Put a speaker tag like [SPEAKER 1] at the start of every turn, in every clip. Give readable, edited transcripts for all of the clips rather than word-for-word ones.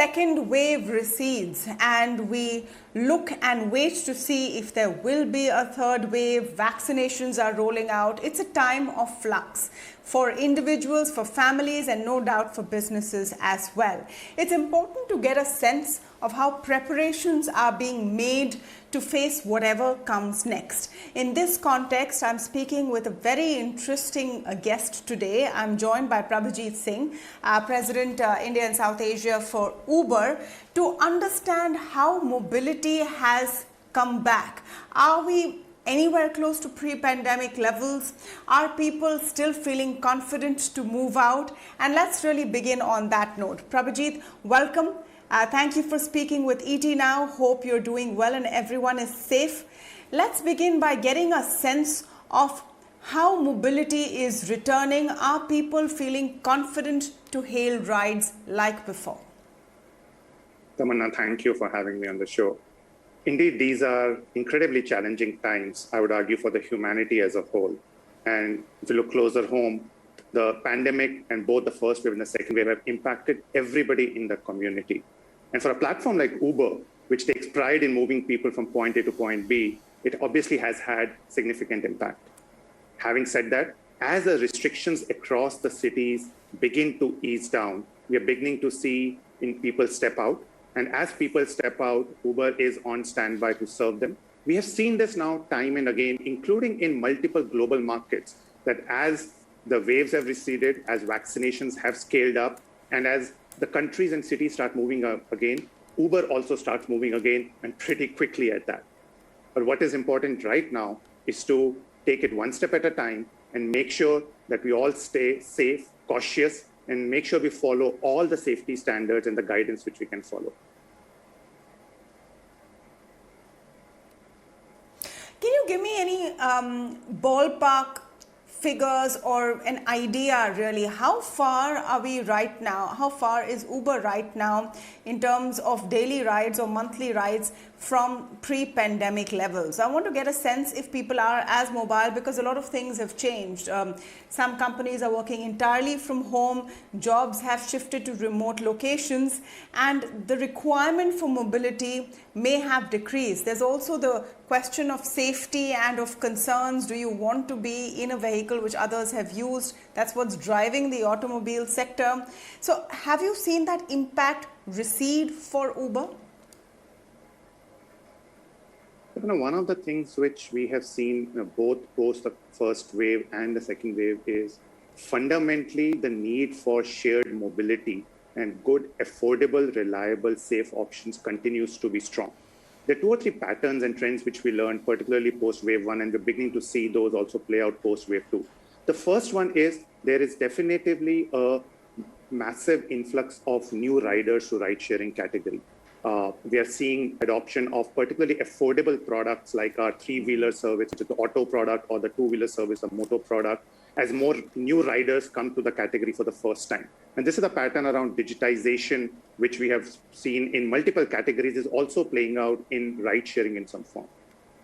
[SPEAKER 1] second wave recedes and we look and wait to see if there will be a third wave, vaccinations are rolling out. It's a time of flux for individuals, for families, and no doubt for businesses as well. It's important to get a sense of how preparations are being made to face whatever comes next. In this context, I'm speaking with a very interesting guest today. I'm joined by Prabhjeet Singh, President India and South Asia for Uber, to understand how mobility has come back. Are we anywhere close to pre-pandemic levels? Are people still feeling confident to move out? And let's really begin on that note. Prabhjeet, welcome. Thank you for speaking with ET Now. Hope you're doing well and everyone is safe. Let's begin by getting a sense of how mobility is returning. Are people feeling confident to hail rides like before?
[SPEAKER 2] Tamanna, thank you for having me on the show. Indeed, these are incredibly challenging times, I would argue, for the humanity as a whole. And if you look closer home, the pandemic and both the first wave and the second wave have impacted everybody in the community. And for a platform like Uber, which takes pride in moving people from point A to point B, it obviously has had significant impact. Having said that, as the restrictions across the cities begin to ease down, we are beginning to see people step out. And as people step out, Uber is on standby to serve them. We have seen this now time and again, including in multiple global markets, that as the waves have receded, as vaccinations have scaled up, and as the countries and cities start moving up again, Uber also starts moving again, and pretty quickly at that. But what is important right now is to take it one step at a time and make sure that we all stay safe, cautious, and make sure we follow all the safety standards and the guidance which we can follow.
[SPEAKER 1] Can you give me any ballpark figures or an idea really? How far are we right now? How far is Uber right now in terms of daily rides or monthly rides from pre-pandemic levels? I want to get a sense if people are as mobile, because a lot of things have changed. Some companies are working entirely from home, jobs have shifted to remote locations, and the requirement for mobility may have decreased. There's also the question of safety and of concerns. Do you want to be in a vehicle which others have used? That's what's driving the automobile sector. So have you seen that impact recede for Uber?
[SPEAKER 2] One of the things which we have seen both post the first wave and the second wave is fundamentally the need for shared mobility and good, affordable, reliable, safe options continues to be strong. There are two or three patterns and trends which we learned, particularly post wave one, and we're beginning to see those also play out post wave two. The first one is there is definitively a massive influx of new riders to ride-sharing category. We are seeing adoption of particularly affordable products like our three-wheeler service, which is the auto product, or the two-wheeler service, the motor product, as more new riders come to the category for the first time. And this is a pattern around digitization, which we have seen in multiple categories, is also playing out in ride-sharing in some form.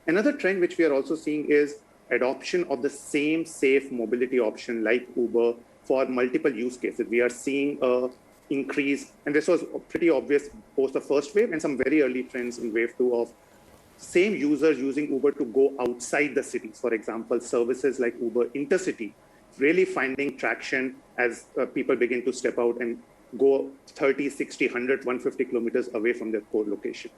[SPEAKER 2] Another trend which we are also seeing is adoption of the same safe mobility option like Uber for multiple use cases. We are seeing a increase, and this was pretty obvious post the first wave and some very early trends in wave two of same users using Uber to go outside the cities. For example, services like Uber Intercity really finding traction as people begin to step out and go 30, 60, 100, 150 kilometers away from their core location.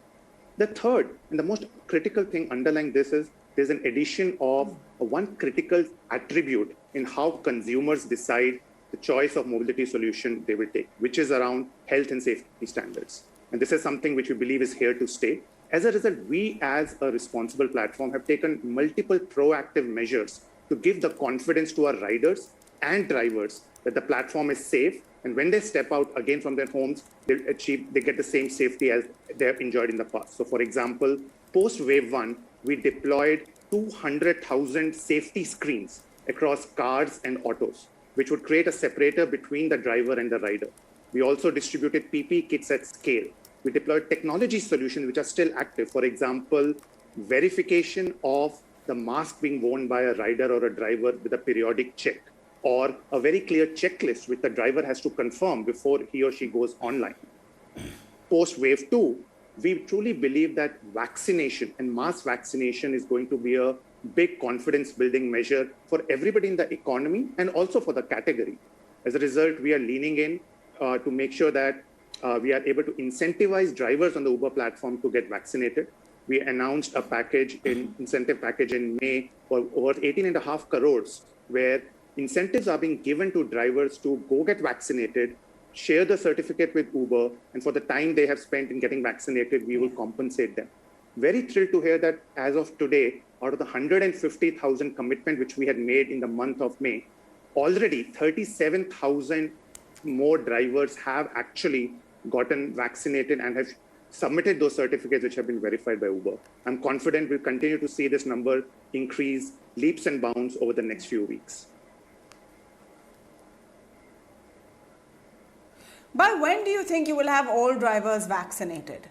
[SPEAKER 2] The third and the most critical thing underlying this is there's an addition of one critical attribute in how consumers decide the choice of mobility solution they will take, which is around health and safety standards. And this is something which we believe is here to stay. As a result, we as a responsible platform have taken multiple proactive measures to give the confidence to our riders and drivers that the platform is safe. And when they step out again from their homes, they get the same safety as they have enjoyed in the past. So for example, post wave one, we deployed 200,000 safety screens across cars and autos, which would create a separator between the driver and the rider. We also distributed PPE kits at scale. We deployed technology solutions which are still active. For example, verification of the mask being worn by a rider or a driver with a periodic check, or a very clear checklist which the driver has to confirm before he or she goes online. post wave 2, we truly believe that vaccination and mass vaccination is going to be a big confidence building measure for everybody in the economy and also for the category. As a result, we are leaning in to make sure that we are able to incentivize drivers on the Uber platform to get vaccinated. We announced a incentive package in May for over 18.5 crores, where incentives are being given to drivers to go get vaccinated, share the certificate with Uber, and for the time they have spent in getting vaccinated, we will compensate them. Very thrilled to hear that as of today, out of the 150,000 commitment which we had made in the month of May, already 37,000 more drivers have actually gotten vaccinated and have submitted those certificates which have been verified by Uber. I'm confident we'll continue to see this number increase leaps and bounds over the next few weeks.
[SPEAKER 1] By when do you think you will have all drivers vaccinated?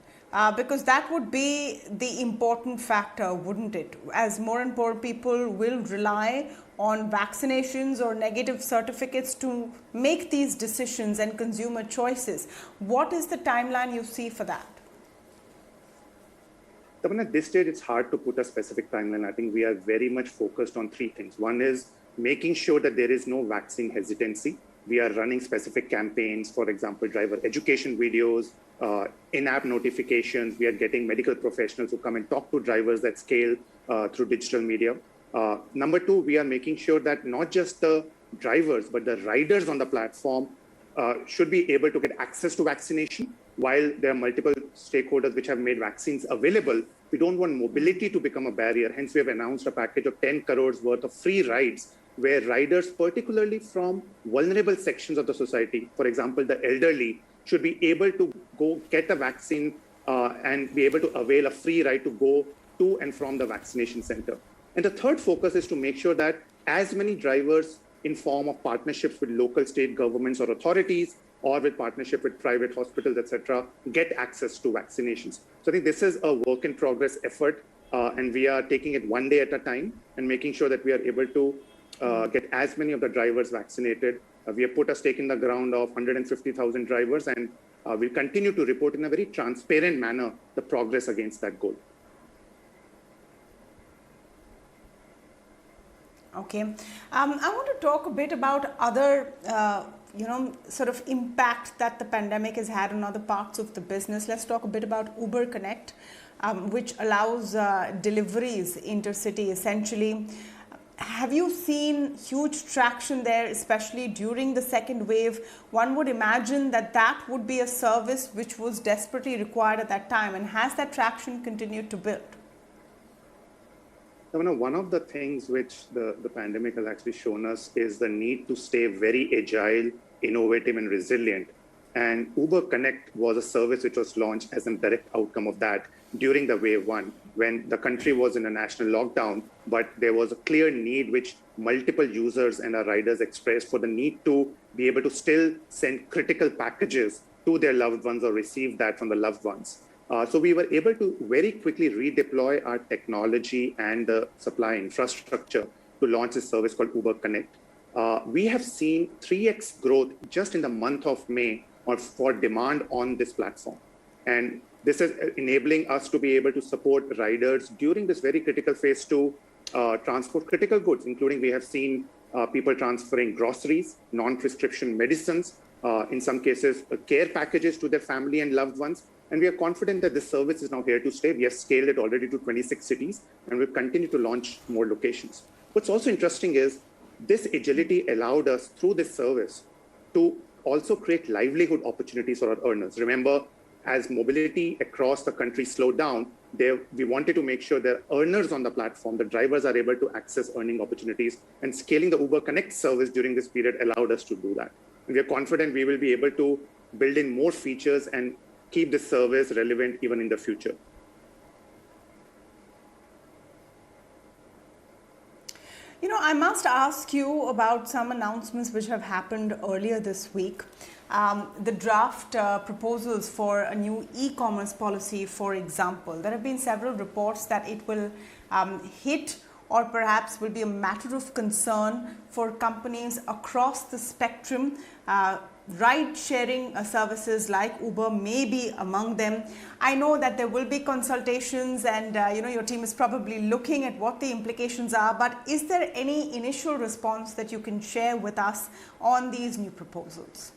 [SPEAKER 1] Because that would be the important factor, wouldn't it? As more and more people will rely on vaccinations or negative certificates to make these decisions and consumer choices. What is the timeline you see for that?
[SPEAKER 2] At this stage, it's hard to put a specific timeline. I think we are very much focused on three things. One is making sure that there is no vaccine hesitancy. We are running specific campaigns, for example, driver education videos, in-app notifications. We are getting medical professionals who come and talk to drivers at scale through digital media. Number two, we are making sure that not just the drivers, but the riders on the platform should be able to get access to vaccination. While there are multiple stakeholders which have made vaccines available, we don't want mobility to become a barrier. Hence, we have announced a package of 10 crores worth of free rides where riders, particularly from vulnerable sections of the society, for example, the elderly, should be able to go get a vaccine and be able to avail a free ride to go to and from the vaccination center. And the third focus is to make sure that as many drivers in form of partnerships with local state governments or authorities or with partnership with private hospitals, etc., get access to vaccinations. So I think this is a work in progress effort, and we are taking it one day at a time and making sure that we are able to get as many of the drivers vaccinated. We have put a stake in the ground of 150,000 drivers, and we'll continue to report in a very transparent manner the progress against that goal.
[SPEAKER 1] Okay. I want to talk a bit about other, sort of impact that the pandemic has had on other parts of the business. Let's talk a bit about Uber Connect, which allows deliveries intercity essentially. Have you seen huge traction there, especially during the second wave? One would imagine that that would be a service which was desperately required at that time. And has that traction continued to build?
[SPEAKER 2] One of the things which the pandemic has actually shown us is the need to stay very agile, innovative, and resilient. And Uber Connect was a service which was launched as a direct outcome of that during the wave one, when the country was in a national lockdown, but there was a clear need which multiple users and our riders expressed for the need to be able to still send critical packages to their loved ones or receive that from the loved ones. So we were able to very quickly redeploy our technology and the supply infrastructure to launch this service called Uber Connect. We have seen 3x growth just in the month of May for demand on this platform. And this is enabling us to be able to support riders during this very critical phase to transport critical goods, including we have seen people transferring groceries, non-prescription medicines, in some cases care packages to their family and loved ones. And we are confident that this service is now here to stay. We have scaled it already to 26 cities and we'll continue to launch more locations. What's also interesting is this agility allowed us through this service to also create livelihood opportunities for our earners. Remember, as mobility across the country slowed down, we wanted to make sure that earners on the platform, the drivers are able to access earning opportunities, and scaling the Uber Connect service during this period allowed us to do that. And we are confident we will be able to build in more features and keep this service relevant even in the future.
[SPEAKER 1] You know, I must ask you about some announcements which have happened earlier this week. The draft proposals for a new e-commerce policy, for example. There have been several reports that it will hit or perhaps will be a matter of concern for companies across the spectrum, ride-sharing services like Uber may be among them. I know that there will be consultations, and your team is probably looking at what the implications are. But is there any initial response that you can share with us on these new proposals?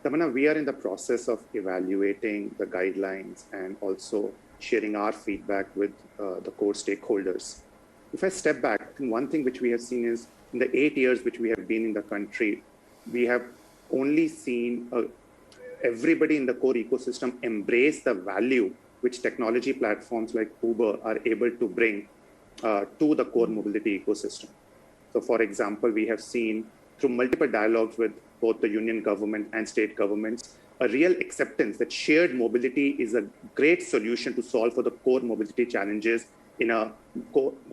[SPEAKER 2] Tamana, we are in the process of evaluating the guidelines and also sharing our feedback with the core stakeholders. If I step back, one thing which we have seen is in the 8 years which we have been in the country, we have only seen everybody in the core ecosystem embrace the value which technology platforms like Uber are able to bring to the core mobility ecosystem. So for example, we have seen through multiple dialogues with both the union government and state governments, a real acceptance that shared mobility is a great solution to solve for the core mobility challenges in a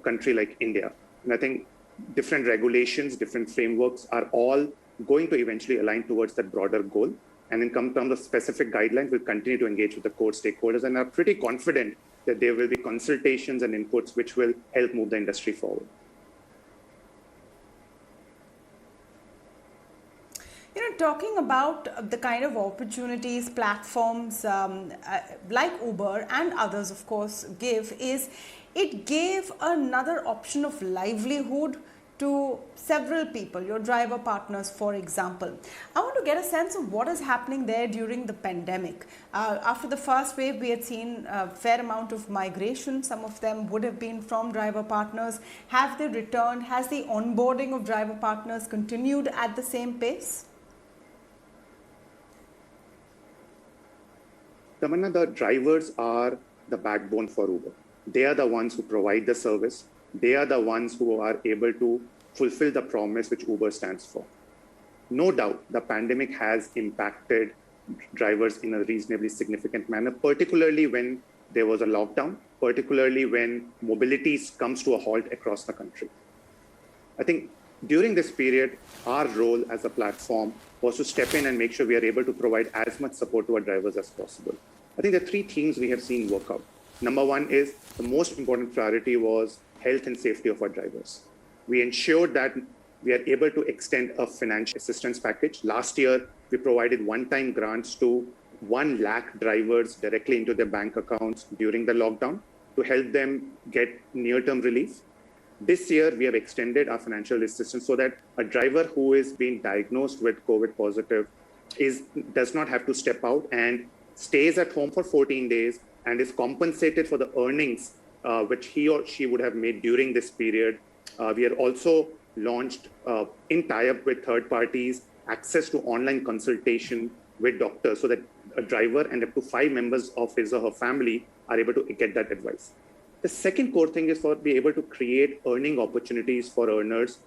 [SPEAKER 2] country like India. And I think different regulations, different frameworks are all going to eventually align towards that broader goal. And in terms of specific guidelines, we'll continue to engage with the core stakeholders and are pretty confident that there will be consultations and inputs which will help move the industry forward.
[SPEAKER 1] Talking about the kind of opportunities platforms like Uber and others, of course, give, is it gave another option of livelihood to several people, your driver partners, for example. I want to get a sense of what is happening there during the pandemic. After the first wave, we had seen a fair amount of migration. Some of them would have been from driver partners. Have they returned? Has the onboarding of driver partners continued at the same pace?
[SPEAKER 2] Tamanna, the drivers are the backbone for Uber. They are the ones who provide the service. They are the ones who are able to fulfill the promise which Uber stands for. No doubt, the pandemic has impacted drivers in a reasonably significant manner, particularly when there was a lockdown, particularly when mobility comes to a halt across the country. I think during this period, our role as a platform was to step in and make sure we are able to provide as much support to our drivers as possible. I think the three themes we have seen work out. Number one is the most important priority was health and safety of our drivers. We ensured that we are able to extend a financial assistance package. Last year, we provided one-time grants to 1 lakh drivers directly into their bank accounts during the lockdown to help them get near-term relief. This year, we have extended our financial assistance so that a driver who is being diagnosed with COVID positive does not have to step out and stays at home for 14 days and is compensated for the earnings which he or she would have made during this period. We have also launched, in tie-up with third parties, access to online consultation with doctors so that a driver and up to 5 members of his or her family are able to get that advice. The second core thing is for be able to create earning opportunities for earners.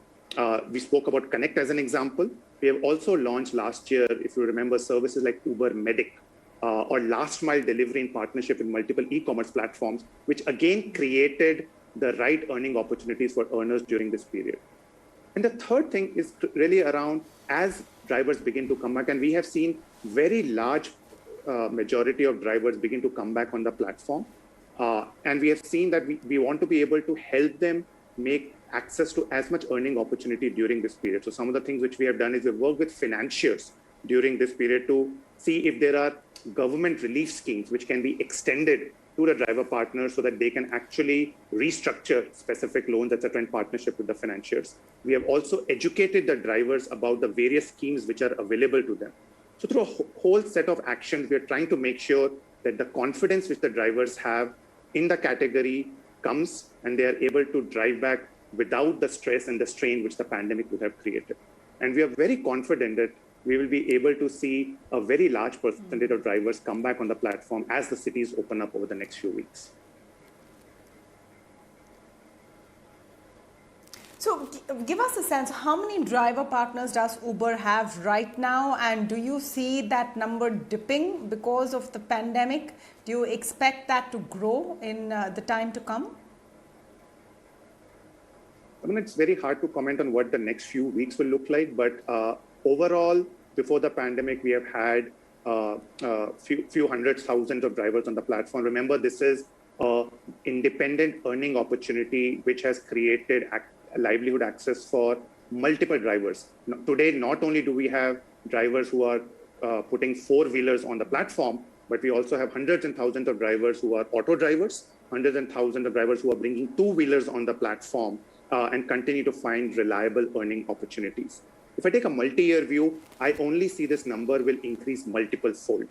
[SPEAKER 2] We spoke about Connect as an example. We have also launched last year, if you remember, services like Uber Medic or last mile delivery in partnership with multiple e-commerce platforms, which again created the right earning opportunities for earners during this period. And the third thing is really around as drivers begin to come back, and we have seen very large majority of drivers begin to come back on the platform. And we have seen that we want to be able to help them make access to as much earning opportunity during this period. So some of the things which we have done is we've worked with financiers during this period to see if there are government relief schemes which can be extended to the driver partners so that they can actually restructure specific loans, etc., in partnership with the financiers. We have also educated the drivers about the various schemes which are available to them. So through a whole set of actions, we are trying to make sure that the confidence which the drivers have in the category comes and they are able to drive back without the stress and the strain which the pandemic would have created. And we are very confident that we will be able to see a very large percentage of drivers come back on the platform as the cities open up over the next few weeks.
[SPEAKER 1] So give us a sense, how many driver partners does Uber have right now? And do you see that number dipping because of the pandemic? Do you expect that to grow in the time to come?
[SPEAKER 2] I mean, it's very hard to comment on what the next few weeks will look like, but overall, before the pandemic, we have had few hundred thousands of drivers on the platform. Remember, this is an independent earning opportunity which has created livelihood access for multiple drivers. Today, not only do we have drivers who are putting four-wheelers on the platform, but we also have hundreds and thousands of drivers who are auto drivers, hundreds and thousands of drivers who are bringing two-wheelers on the platform and continue to find reliable earning opportunities. If I take a multi-year view, I only see this number will increase multiple fold.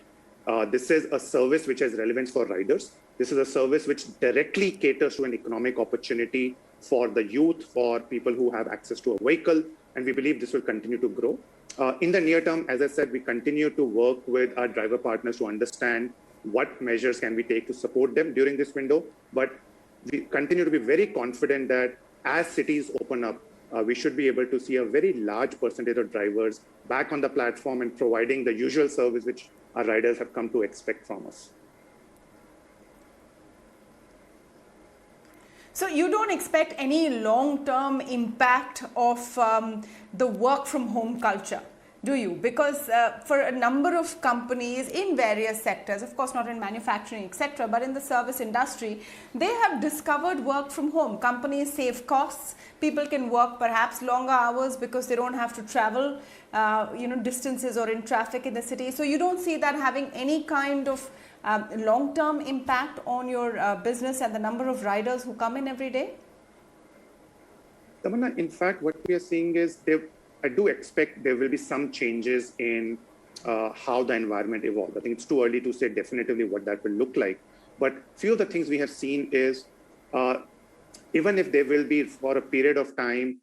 [SPEAKER 2] This is a service which has relevance for riders. This is a service which directly caters to an economic opportunity for the youth, for people who have access to a vehicle, and we believe this will continue to grow. In the near term, as I said, we continue to work with our driver partners to understand what measures can we take to support them during this window, but we continue to be very confident that as cities open up, we should be able to see a very large percentage of drivers back on the platform and providing the usual service which our riders have come to expect from us.
[SPEAKER 1] So you don't expect any long-term impact of the work from home culture, do you? Because for a number of companies in various sectors, of course not in manufacturing, etc., but in the service industry, they have discovered work from home. Companies save costs. People can work perhaps longer hours because they don't have to travel, distances or in traffic in the city. So you don't see that having any kind of long-term impact on your business and the number of riders who come in every day?
[SPEAKER 2] Tamanna, in fact, what we are seeing is I do expect there will be some changes in how the environment evolves. I think it's too early to say definitively what that will look like. But few of the things we have seen is even if there will be for a period of time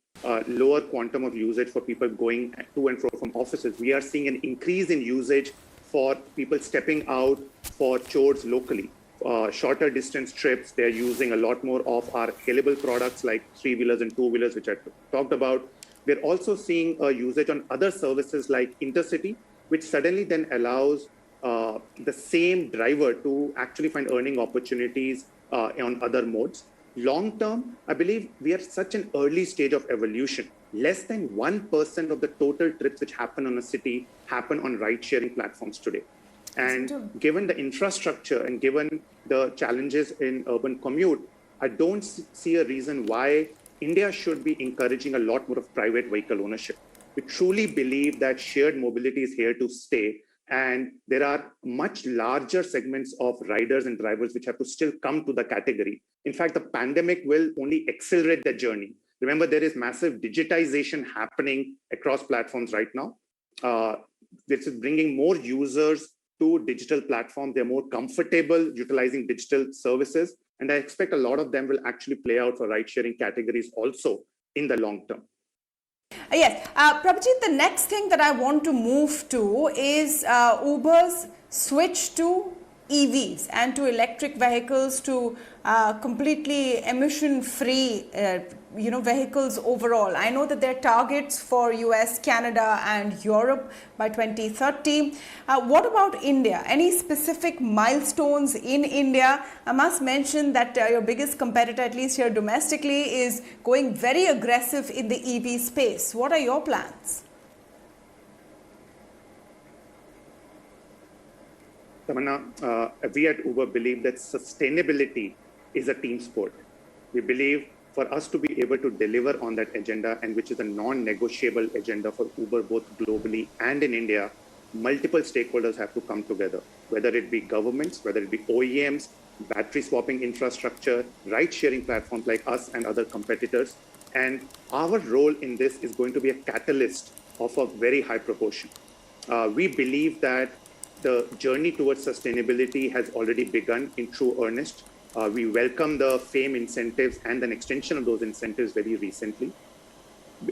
[SPEAKER 2] lower quantum of usage for people going to and fro from offices, we are seeing an increase in usage for people stepping out for chores locally. Shorter distance trips, they're using a lot more of our scalable products like three-wheelers and two-wheelers, which I talked about. We're also seeing a usage on other services like Intercity, which suddenly then allows the same driver to actually find earning opportunities on other modes. Long term, I believe we are such an early stage of evolution. Less than 1% of the total trips which happen on a city happen on ride-sharing platforms today. And given the infrastructure and given the challenges in urban commute, I don't see a reason why India should be encouraging a lot more of private vehicle ownership. We truly believe that shared mobility is here to stay. And there are much larger segments of riders and drivers which have to still come to the category. In fact, the pandemic will only accelerate the journey. Remember, there is massive digitization happening across platforms right now. This is bringing more users to digital platforms. They're more comfortable utilizing digital services. And I expect a lot of them will actually play out for ride-sharing categories also in the long term.
[SPEAKER 1] Yes, Prabhjeet, the next thing that I want to move to is Uber's switch to EVs and to electric vehicles, to completely emission-free vehicles overall. I know that there are targets for US, Canada and Europe by 2030. What about India? Any specific milestones in India? I must mention that your biggest competitor, at least here domestically, is going very aggressive in the EV space. What are your plans?
[SPEAKER 2] Tamanna, we at Uber believe that sustainability is a team sport. We believe for us to be able to deliver on that agenda, and which is a non-negotiable agenda for Uber both globally and in India, multiple stakeholders have to come together, whether it be governments, whether it be OEMs, battery swapping infrastructure, ride-sharing platforms like us and other competitors. And our role in this is going to be a catalyst of a very high proportion. We believe that the journey towards sustainability has already begun in true earnest. We welcome the FAME incentives and an extension of those incentives very recently.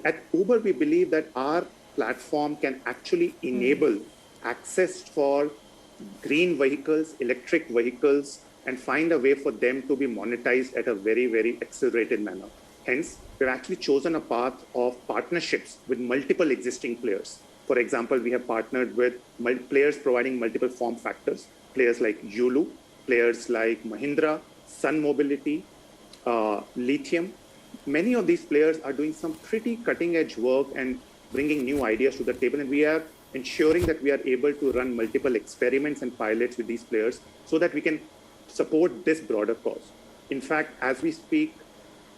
[SPEAKER 2] At Uber, we believe that our platform can actually enable access for green vehicles, electric vehicles, and find a way for them to be monetized at a very, very accelerated manner. Hence, we've actually chosen a path of partnerships with multiple existing players. For example, we have partnered with players providing multiple form factors, players like Yulu, players like Mahindra, Sun Mobility, Lithium. Many of these players are doing some pretty cutting edge work and bringing new ideas to the table. And we are ensuring that we are able to run multiple experiments and pilots with these players so that we can support this broader cause. In fact, as we speak,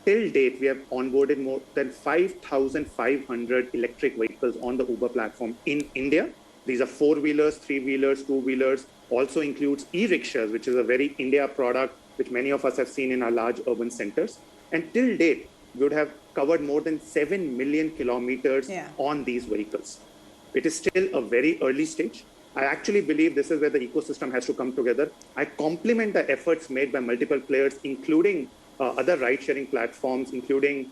[SPEAKER 2] till date, we have onboarded more than 5,500 electric vehicles on the Uber platform in India. These are four-wheelers, three-wheelers, two-wheelers, also includes e-rickshaws, which is a very India product, which many of us have seen in our large urban centers. And till date, we would have covered more than 7 million kilometers on these vehicles. It is still a very early stage. I actually believe this is where the ecosystem has to come together. I compliment the efforts made by multiple players, including other ride-sharing platforms, including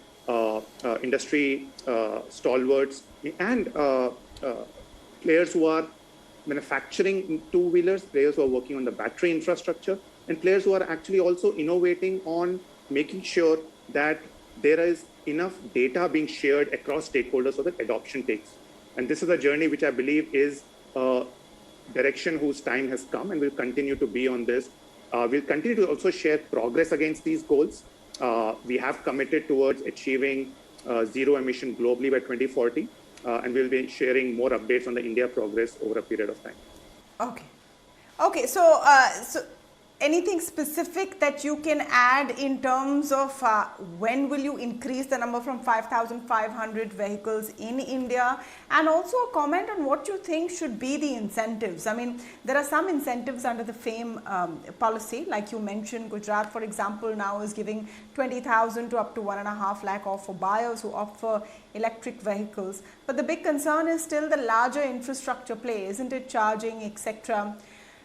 [SPEAKER 2] industry stalwarts and players who are manufacturing two-wheelers, players who are working on the battery infrastructure, and players who are actually also innovating on making sure that there is enough data being shared across stakeholders so that adoption takes. And this is a journey which I believe is a direction whose time has come, and will continue to be on this. We'll continue to also share progress against these goals. We have committed towards achieving zero emission globally by 2040, and we'll be sharing more updates on the India progress over a period of time.
[SPEAKER 1] Okay. So anything specific that you can add in terms of when will you increase the number from 5,500 vehicles in India, and also a comment on what you think should be the incentives? I mean, there are some incentives under the FAME policy, like you mentioned. Gujarat, for example, now is giving 20,000 to up to 1.5 lakh off for buyers who opt for electric vehicles. But the big concern is still the larger infrastructure play, isn't it? Charging, etc.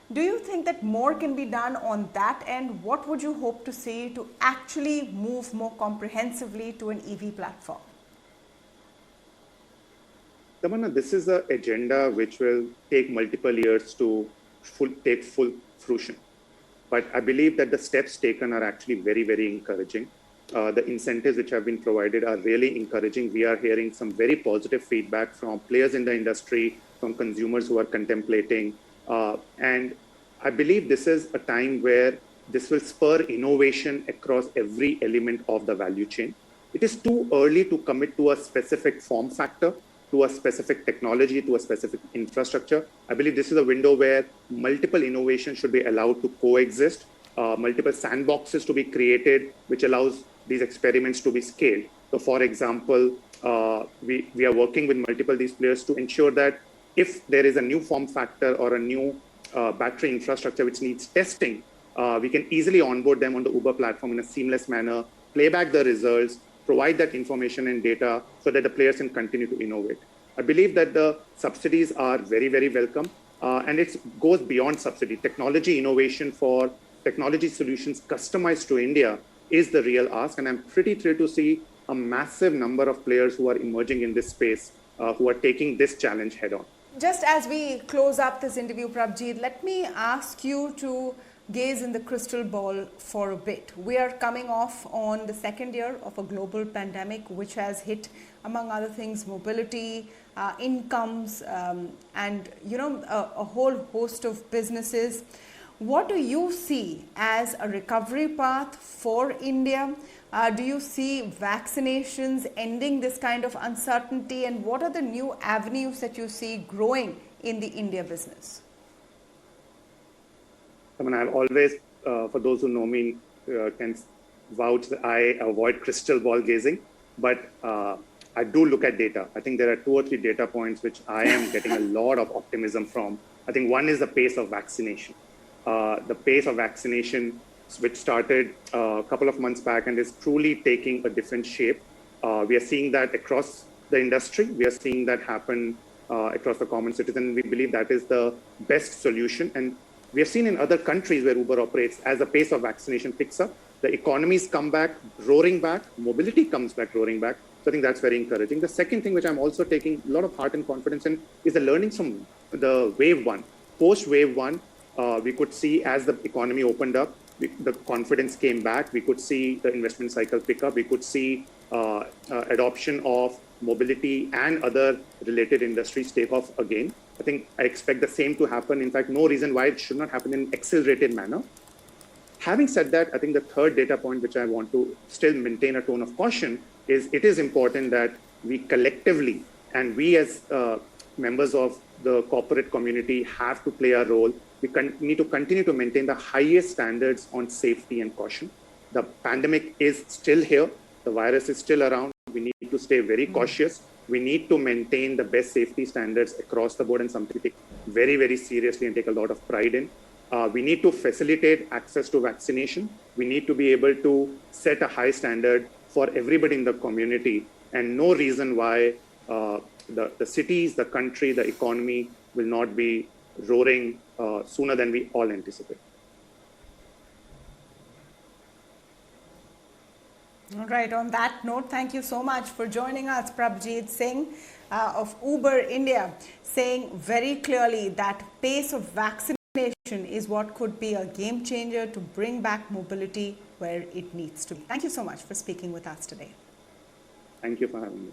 [SPEAKER 1] Do you think that more can be done on that end? What would you hope to see to actually move more comprehensively to an EV platform?
[SPEAKER 2] Tamanna, this is an agenda which will take multiple years to take full fruition. But I believe that the steps taken are actually very, very encouraging. The incentives which have been provided are really encouraging. We are hearing some very positive feedback from players in the industry, from consumers who are contemplating. And I believe this is a time where this will spur innovation across every element of the value chain. It is too early to commit to a specific form factor, to a specific technology, to a specific infrastructure. I believe this is a window where multiple innovations should be allowed to coexist, multiple sandboxes to be created, which allows these experiments to be scaled. So for example, we are working with multiple these players to ensure that if there is a new form factor or a new battery infrastructure which needs testing, we can easily onboard them on the Uber platform in a seamless manner, play back the results, provide that information and data so that the players can continue to innovate. I believe that the subsidies are very, very welcome, and it goes beyond subsidy. Technology innovation for technology solutions customized to India is the real ask, and I'm pretty thrilled to see a massive number of players who are emerging in this space, who are taking this challenge head on.
[SPEAKER 1] Just as we close up this interview, Prabhjeet, let me ask you to gaze in the crystal ball for a bit. We are coming off on the second year of a global pandemic, which has hit, among other things, mobility, incomes, and a whole host of businesses. What do you see as a recovery path for India? Do you see vaccinations ending this kind of uncertainty? And what are the new avenues that you see growing in the India business?
[SPEAKER 2] I mean, I've always, for those who know me, can vouch that I avoid crystal ball gazing, but I do look at data. I think there are 2 or 3 data points which I am getting a lot of optimism from. I think one is the pace of vaccination. The pace of vaccination, which started a couple of months back and is truly taking a different shape. We are seeing that across the industry. We are seeing that happen across the common citizen. We believe that is the best solution. And we have seen in other countries where Uber operates, as the pace of vaccination picks up, the economies come back, roaring back, mobility comes back, roaring back. So I think that's very encouraging. The second thing which I'm also taking a lot of heart and confidence in is the learnings from the wave one. Post wave one, we could see as the economy opened up, the confidence came back. We could see the investment cycle pick up. We could see adoption of mobility and other related industries take off again. I expect the same to happen. In fact, no reason why it should not happen in an accelerated manner. Having said that, I think the third data point, which I want to still maintain a tone of caution, is it is important that we collectively, and we as members of the corporate community have to play a role. We need to continue to maintain the highest standards on safety and caution. The pandemic is still here. The virus is still around. We need to stay very cautious. We need to maintain the best safety standards across the board, and something we take very, very seriously and take a lot of pride in. We need to facilitate access to vaccination. We need to be able to set a high standard for everybody in the community, and no reason why the cities, the country, the economy will not be roaring sooner than we all anticipate.
[SPEAKER 1] All right, on that note, thank you so much for joining us, Prabhjeet Singh of Uber India, saying very clearly that pace of vaccination is what could be a game changer to bring back mobility where it needs to be. Thank you so much for speaking with us today.
[SPEAKER 2] Thank you for having me.